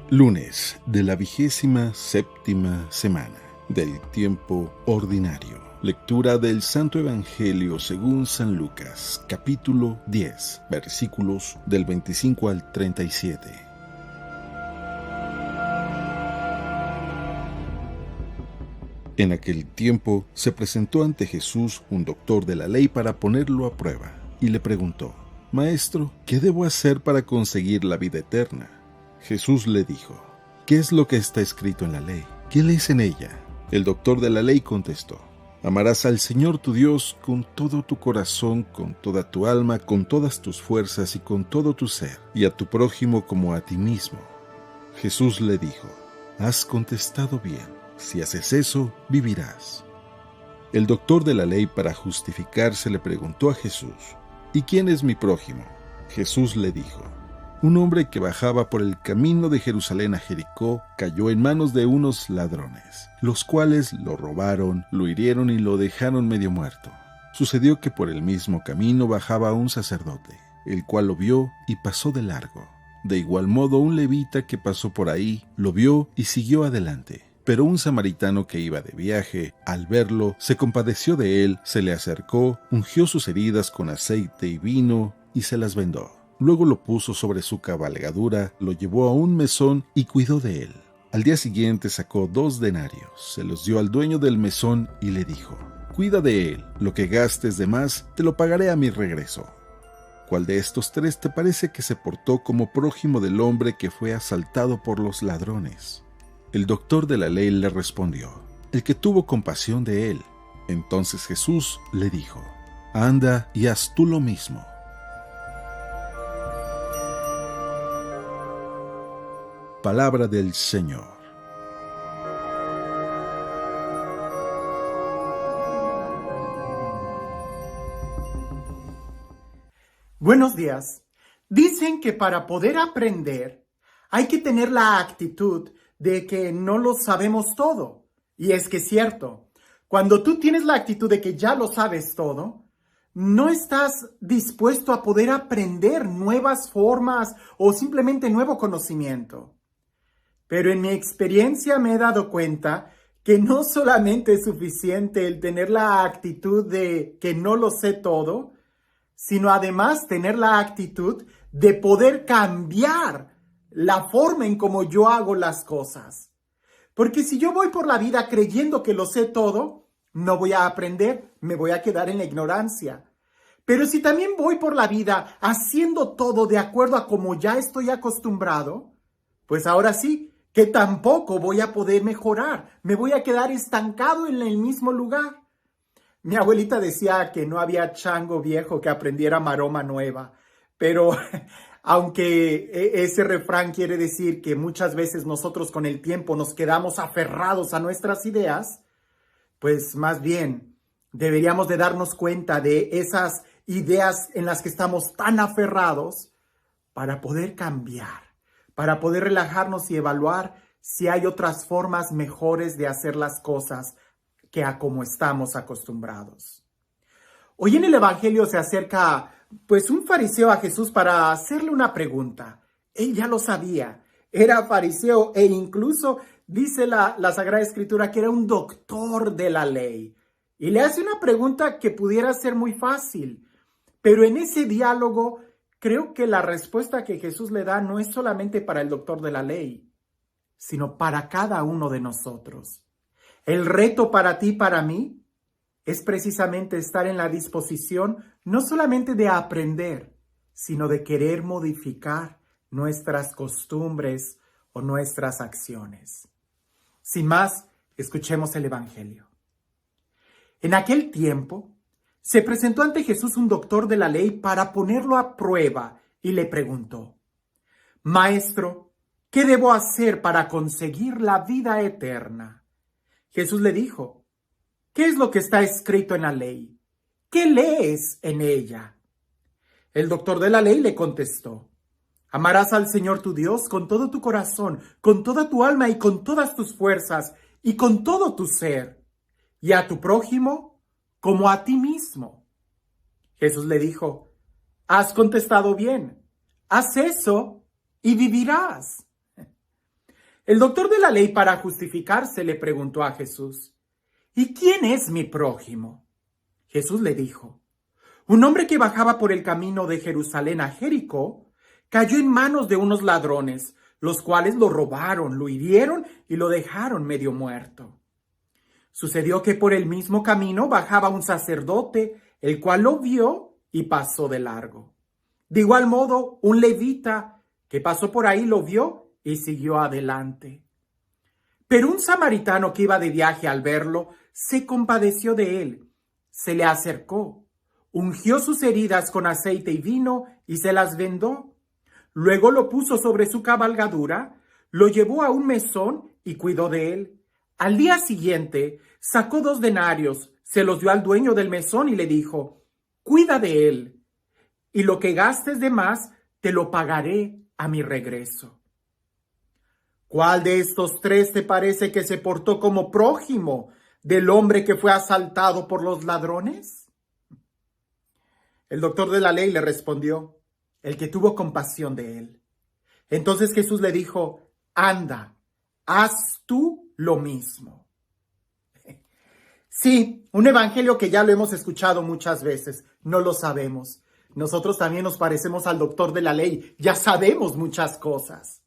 Lunes de la 27ª semana del tiempo ordinario. Lectura del Santo Evangelio según San Lucas, capítulo 10, versículos del 25 al 37. En aquel tiempo se presentó ante Jesús un doctor de la ley para ponerlo a prueba, y le preguntó: Maestro, ¿qué debo hacer para conseguir la vida eterna? Jesús le dijo: ¿Qué es lo que está escrito en la ley? ¿Qué lees en ella? El doctor de la ley contestó: Amarás al Señor tu Dios con todo tu corazón, con toda tu alma, con todas tus fuerzas y con todo tu ser, y a tu prójimo como a ti mismo. Jesús le dijo: Has contestado bien. Si haces eso, vivirás. El doctor de la ley, para justificarse, le preguntó a Jesús: ¿Y quién es mi prójimo? Jesús le dijo: Un hombre que bajaba por el camino de Jerusalén a Jericó cayó en manos de unos ladrones, los cuales lo robaron, lo hirieron y lo dejaron medio muerto. Sucedió que por el mismo camino bajaba un sacerdote, el cual lo vio y pasó de largo. De igual modo, un levita que pasó por ahí lo vio y siguió adelante. Pero un samaritano que iba de viaje, al verlo, se compadeció de él, se le acercó, ungió sus heridas con aceite y vino y se las vendó. Luego lo puso sobre su cabalgadura, lo llevó a un mesón y cuidó de él. Al día siguiente sacó 2 denarios, se los dio al dueño del mesón y le dijo: Cuida de él, lo que gastes de más te lo pagaré a mi regreso. ¿Cuál de estos 3 te parece que se portó como prójimo del hombre que fue asaltado por los ladrones? El doctor de la ley le respondió: El que tuvo compasión de él. Entonces Jesús le dijo: Anda y haz tú lo mismo. Palabra del Señor. Buenos días. Dicen que para poder aprender hay que tener la actitud de que no lo sabemos todo. Y es que es cierto, cuando tú tienes la actitud de que ya lo sabes todo, no estás dispuesto a poder aprender nuevas formas o simplemente nuevo conocimiento. Pero en mi experiencia me he dado cuenta que no solamente es suficiente el tener la actitud de que no lo sé todo, sino además tener la actitud de poder cambiar la forma en cómo yo hago las cosas. Porque si yo voy por la vida creyendo que lo sé todo, no voy a aprender, me voy a quedar en la ignorancia. Pero si también voy por la vida haciendo todo de acuerdo a como ya estoy acostumbrado, pues ahora sí, que tampoco voy a poder mejorar, me voy a quedar estancado en el mismo lugar. Mi abuelita decía que no había chango viejo que aprendiera maroma nueva, pero aunque ese refrán quiere decir que muchas veces nosotros con el tiempo nos quedamos aferrados a nuestras ideas, pues más bien deberíamos de darnos cuenta de esas ideas en las que estamos tan aferrados para poder cambiar, para poder relajarnos y evaluar si hay otras formas mejores de hacer las cosas que a como estamos acostumbrados. Hoy en el Evangelio se acerca pues un fariseo a Jesús para hacerle una pregunta. Él ya lo sabía, era fariseo e incluso dice la Sagrada Escritura que era un doctor de la ley. Y le hace una pregunta que pudiera ser muy fácil, pero en ese diálogo creo que la respuesta que Jesús le da no es solamente para el doctor de la ley, sino para cada uno de nosotros. El reto para ti y para mí es precisamente estar en la disposición no solamente de aprender, sino de querer modificar nuestras costumbres o nuestras acciones. Sin más, escuchemos el Evangelio. En aquel tiempo, se presentó ante Jesús un doctor de la ley para ponerlo a prueba y le preguntó: Maestro, ¿qué debo hacer para conseguir la vida eterna? Jesús le dijo: ¿Qué es lo que está escrito en la ley? ¿Qué lees en ella? El doctor de la ley le contestó: Amarás al Señor tu Dios con todo tu corazón, con toda tu alma y con todas tus fuerzas y con todo tu ser, y a tu prójimo como a ti mismo. Jesús le dijo: Has contestado bien, haz eso y vivirás. El doctor de la ley, para justificarse, le preguntó a Jesús: ¿y quién es mi prójimo? Jesús le dijo: un hombre que bajaba por el camino de Jerusalén a Jericó cayó en manos de unos ladrones, los cuales lo robaron, lo hirieron y lo dejaron medio muerto. Sucedió que por el mismo camino bajaba un sacerdote, el cual lo vio y pasó de largo. De igual modo, un levita que pasó por ahí lo vio y siguió adelante. Pero un samaritano que iba de viaje, al verlo, se compadeció de él, se le acercó, ungió sus heridas con aceite y vino y se las vendó. Luego lo puso sobre su cabalgadura, lo llevó a un mesón y cuidó de él. Al día siguiente sacó 2 denarios, se los dio al dueño del mesón y le dijo: cuida de él, y lo que gastes de más te lo pagaré a mi regreso. ¿Cuál de estos 3 te parece que se portó como prójimo del hombre que fue asaltado por los ladrones? El doctor de la ley le respondió: el que tuvo compasión de él. Entonces Jesús le dijo: anda, haz tú lo mismo. Sí, un evangelio que ya lo hemos escuchado muchas veces, no lo sabemos. Nosotros también nos parecemos al doctor de la ley, ya sabemos muchas cosas.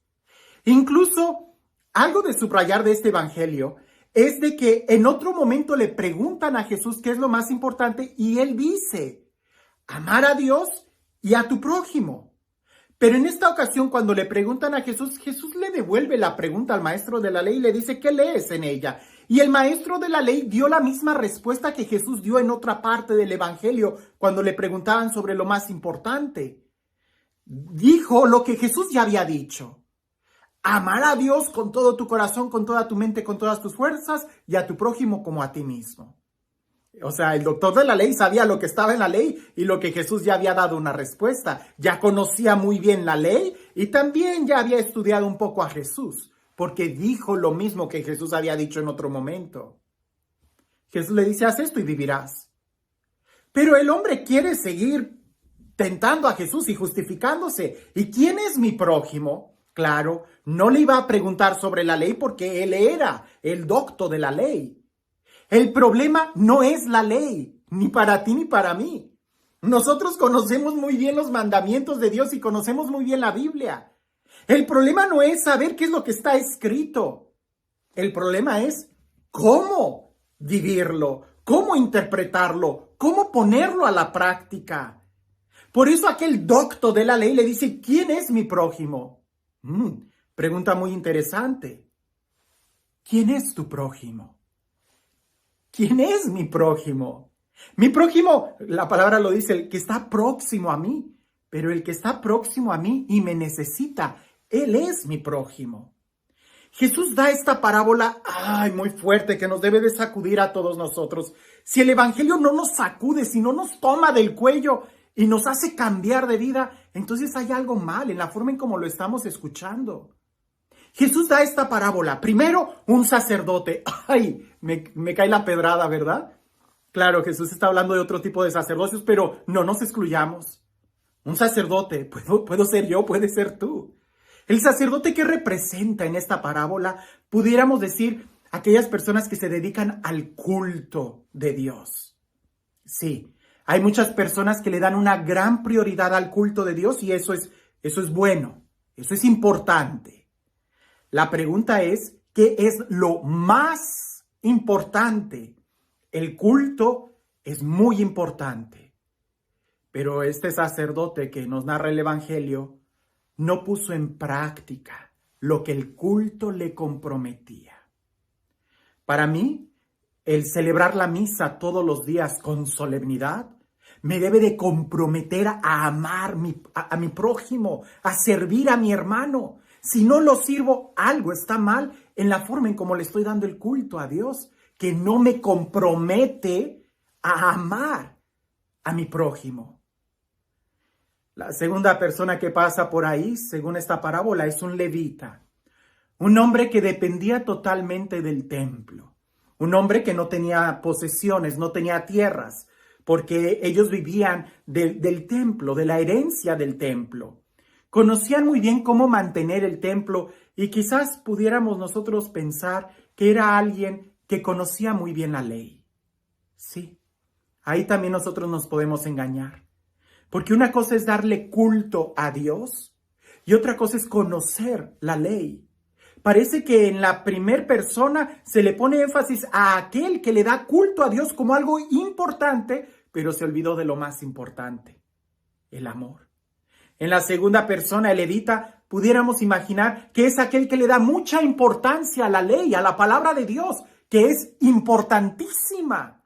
Incluso, algo de subrayar de este evangelio es de que en otro momento le preguntan a Jesús qué es lo más importante y él dice: amar a Dios y a tu prójimo. Pero en esta ocasión, cuando le preguntan a Jesús, Jesús le devuelve la pregunta al maestro de la ley y le dice: ¿qué lees en ella? Y el maestro de la ley dio la misma respuesta que Jesús dio en otra parte del evangelio cuando le preguntaban sobre lo más importante. Dijo lo que Jesús ya había dicho: amar a Dios con todo tu corazón, con toda tu mente, con todas tus fuerzas, y a tu prójimo como a ti mismo. O sea, el doctor de la ley sabía lo que estaba en la ley y lo que Jesús ya había dado una respuesta. Ya conocía muy bien la ley y también ya había estudiado un poco a Jesús, porque dijo lo mismo que Jesús había dicho en otro momento. Jesús le dice: haz esto y vivirás. Pero el hombre quiere seguir tentando a Jesús y justificándose. ¿Y quién es mi prójimo? Claro, no le iba a preguntar sobre la ley porque él era el doctor de la ley. El problema no es la ley, ni para ti ni para mí. Nosotros conocemos muy bien los mandamientos de Dios y conocemos muy bien la Biblia. El problema no es saber qué es lo que está escrito. El problema es cómo vivirlo, cómo interpretarlo, cómo ponerlo a la práctica. Por eso aquel doctor de la ley le dice: ¿quién es mi prójimo? Pregunta muy interesante. ¿Quién es tu prójimo? ¿Quién es mi prójimo? Mi prójimo, la palabra lo dice, el que está próximo a mí. Pero el que está próximo a mí y me necesita, él es mi prójimo. Jesús da esta parábola, muy fuerte, que nos debe de sacudir a todos nosotros. Si el evangelio no nos sacude, si no nos toma del cuello y nos hace cambiar de vida, entonces hay algo mal en la forma en cómo lo estamos escuchando. Jesús da esta parábola. Primero, un sacerdote. Me cae la pedrada, ¿verdad? Claro, Jesús está hablando de otro tipo de sacerdocios, pero no nos excluyamos. Un sacerdote, puedo ser yo, puede ser tú. El sacerdote que representa en esta parábola, pudiéramos decir, aquellas personas que se dedican al culto de Dios. Sí, hay muchas personas que le dan una gran prioridad al culto de Dios y eso es bueno, eso es importante. La pregunta es, ¿qué es lo más importante? El culto es muy importante, pero este sacerdote que nos narra el evangelio no puso en práctica lo que el culto le comprometía. Para mí, el celebrar la misa todos los días con solemnidad me debe de comprometer a amar a mi prójimo, a servir a mi hermano. Si no lo sirvo, algo está mal en la forma en cómo le estoy dando el culto a Dios, que no me compromete a amar a mi prójimo. La segunda persona que pasa por ahí, según esta parábola, es un levita, un hombre que dependía totalmente del templo, un hombre que no tenía posesiones, no tenía tierras, porque ellos vivían del templo, de la herencia del templo. Conocían muy bien cómo mantener el templo y quizás pudiéramos nosotros pensar que era alguien que conocía muy bien la ley. Sí, ahí también nosotros nos podemos engañar. Porque una cosa es darle culto a Dios y otra cosa es conocer la ley. Parece que en la primera persona se le pone énfasis a aquel que le da culto a Dios como algo importante, pero se olvidó de lo más importante, el amor. En la segunda persona, el levita, pudiéramos imaginar que es aquel que le da mucha importancia a la ley, a la palabra de Dios, que es importantísima,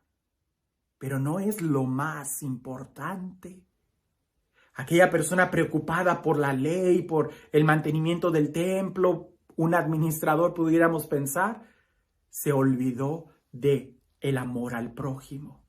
pero no es lo más importante. Aquella persona preocupada por la ley, por el mantenimiento del templo, un administrador pudiéramos pensar, se olvidó de el amor al prójimo.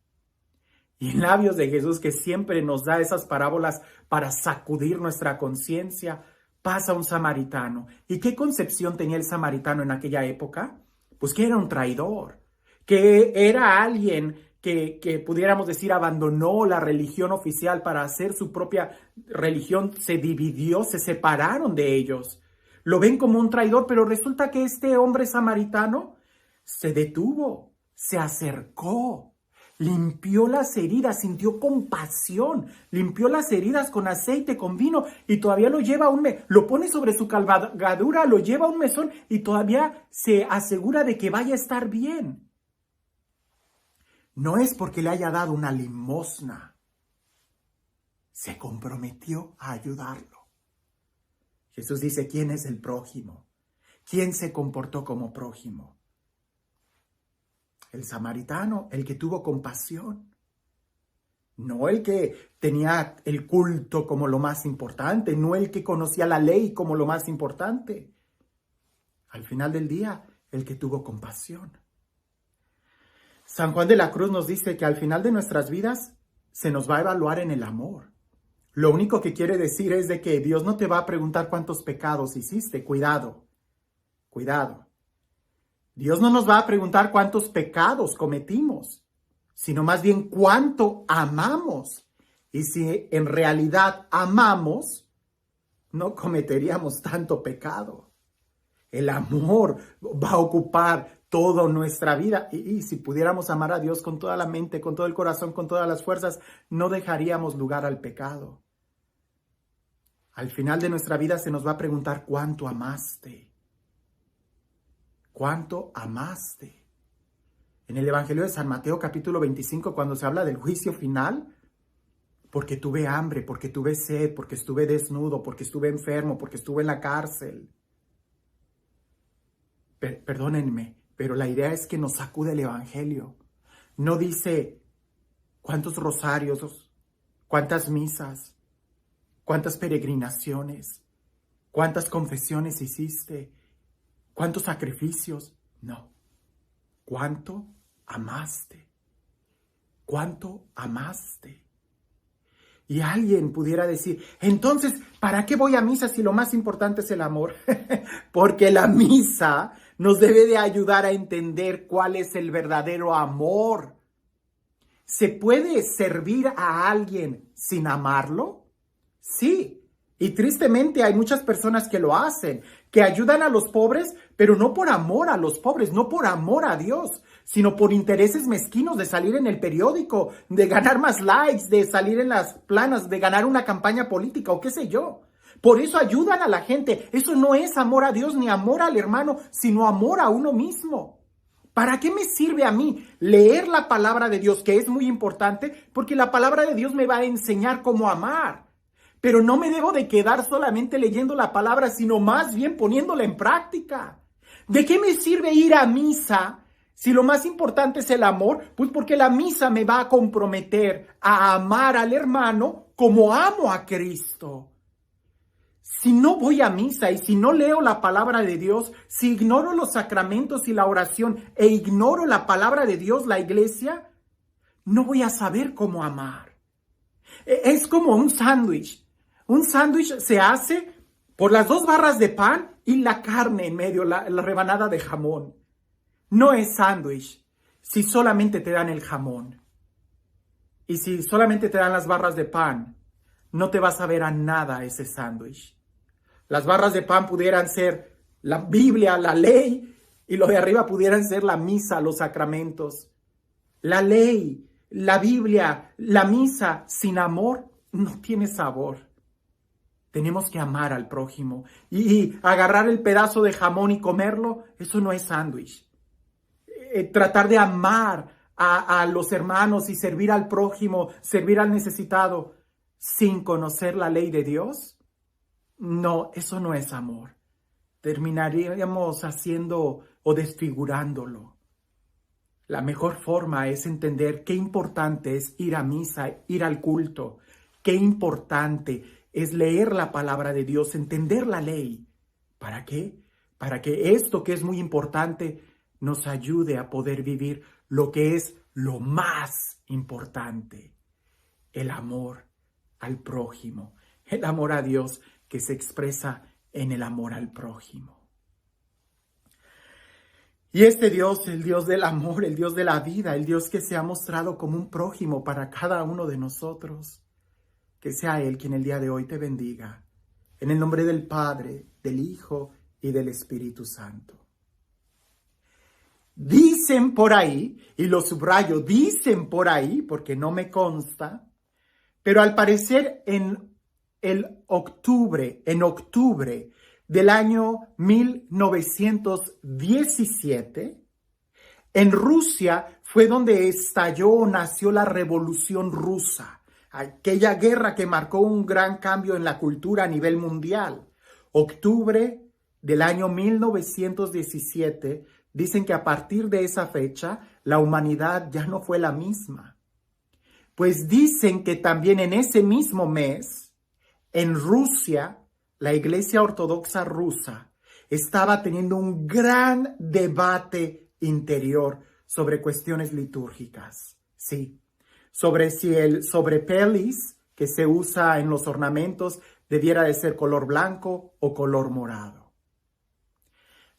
Y en labios de Jesús, que siempre nos da esas parábolas para sacudir nuestra conciencia, pasa un samaritano. ¿Y qué concepción tenía el samaritano en aquella época? Pues que era un traidor, que era alguien que pudiéramos decir abandonó la religión oficial para hacer su propia religión, se dividió, se separaron de ellos. Lo ven como un traidor, pero resulta que este hombre samaritano se detuvo, se acercó, limpió las heridas, sintió compasión, limpió las heridas con aceite, con vino y todavía lo lleva lo pone sobre su cabalgadura, lo lleva a un mesón y todavía se asegura de que vaya a estar bien. No es porque le haya dado una limosna, se comprometió a ayudarlo. Jesús dice, ¿quién es el prójimo? ¿Quién se comportó como prójimo? El samaritano, el que tuvo compasión. No el que tenía el culto como lo más importante, no el que conocía la ley como lo más importante. Al final del día, el que tuvo compasión. San Juan de la Cruz nos dice que al final de nuestras vidas se nos va a evaluar en el amor. Lo único que quiere decir es de que Dios no te va a preguntar cuántos pecados hiciste. Cuidado, cuidado. Dios no nos va a preguntar cuántos pecados cometimos, sino más bien cuánto amamos. Y si en realidad amamos, no cometeríamos tanto pecado. El amor va a ocupar toda nuestra vida. Y si pudiéramos amar a Dios con toda la mente, con todo el corazón, con todas las fuerzas, no dejaríamos lugar al pecado. Al final de nuestra vida se nos va a preguntar cuánto amaste. ¿Cuánto amaste? En el Evangelio de San Mateo capítulo 25, cuando se habla del juicio final, porque tuve hambre, porque tuve sed, porque estuve desnudo, porque estuve enfermo, porque estuve en la cárcel. Perdónenme, pero la idea es que nos sacude el Evangelio. No dice cuántos rosarios, cuántas misas, cuántas peregrinaciones, cuántas confesiones hiciste, cuántos sacrificios. No. ¿Cuánto amaste? ¿Cuánto amaste? Y alguien pudiera decir, entonces, ¿para qué voy a misa si lo más importante es el amor? Porque la misa nos debe de ayudar a entender cuál es el verdadero amor. ¿Se puede servir a alguien sin amarlo? Sí, y tristemente hay muchas personas que lo hacen, que ayudan a los pobres, pero no por amor a los pobres, no por amor a Dios, sino por intereses mezquinos de salir en el periódico, de ganar más likes, de salir en las planas, de ganar una campaña política o qué sé yo. Por eso ayudan a la gente. Eso no es amor a Dios ni amor al hermano, sino amor a uno mismo. ¿Para qué me sirve a mí leer la palabra de Dios, que es muy importante? Porque la palabra de Dios me va a enseñar cómo amar. Pero no me debo de quedar solamente leyendo la palabra, sino más bien poniéndola en práctica. ¿De qué me sirve ir a misa si lo más importante es el amor? Pues porque la misa me va a comprometer a amar al hermano como amo a Cristo. Si no voy a misa y si no leo la palabra de Dios, si ignoro los sacramentos y la oración e ignoro la palabra de Dios, la iglesia, no voy a saber cómo amar. Es como un sándwich. Un sándwich se hace por las 2 barras de pan y la carne en medio, la rebanada de jamón. No es sándwich si solamente te dan el jamón. Y si solamente te dan las barras de pan, no te vas a ver a nada ese sándwich. las barras de pan pudieran ser la Biblia, la ley, y lo de arriba pudieran ser la misa, los sacramentos. La ley, la Biblia, la misa sin amor no tiene sabor. Tenemos que amar al prójimo y agarrar el pedazo de jamón y comerlo, eso no es sándwich. Tratar de amar a los hermanos y servir al prójimo, servir al necesitado sin conocer la ley de Dios, no, eso no es amor. Terminaríamos haciendo o desfigurándolo. La mejor forma es entender qué importante es ir a misa, ir al culto, qué importante es leer la palabra de Dios, entender la ley. ¿Para qué? Para que esto que es muy importante nos ayude a poder vivir lo que es lo más importante, el amor al prójimo, el amor a Dios que se expresa en el amor al prójimo. Y este Dios, el Dios del amor, el Dios de la vida, el Dios que se ha mostrado como un prójimo para cada uno de nosotros, que sea Él quien el día de hoy te bendiga. En el nombre del Padre, del Hijo y del Espíritu Santo. Dicen por ahí, y lo subrayo, dicen por ahí, porque no me consta, pero al parecer en octubre del año 1917, en Rusia fue donde estalló o nació la Revolución Rusa, aquella guerra que marcó un gran cambio en la cultura a nivel mundial. Octubre del año 1917, dicen que a partir de esa fecha la humanidad ya no fue la misma. Pues dicen que también en ese mismo mes, en Rusia, la Iglesia Ortodoxa rusa estaba teniendo un gran debate interior sobre cuestiones litúrgicas. Sí, sobre si el sobrepelis que se usa en los ornamentos debiera de ser color blanco o color morado.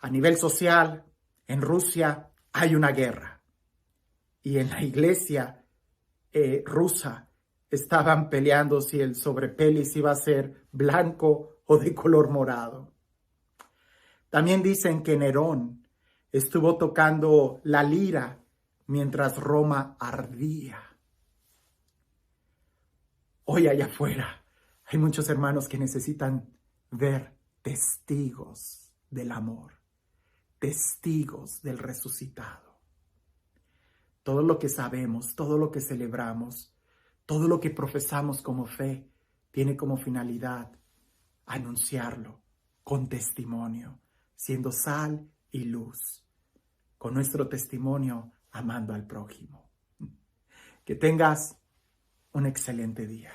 A nivel social, en Rusia hay una guerra y en la Iglesia rusa estaban peleando si el sobrepelis iba a ser blanco o de color morado. También dicen que Nerón estuvo tocando la lira mientras Roma ardía. Hoy allá afuera hay muchos hermanos que necesitan ver testigos del amor, testigos del resucitado. Todo lo que sabemos, todo lo que celebramos, todo lo que profesamos como fe, tiene como finalidad anunciarlo con testimonio, siendo sal y luz, con nuestro testimonio amando al prójimo. Que tengas un excelente día.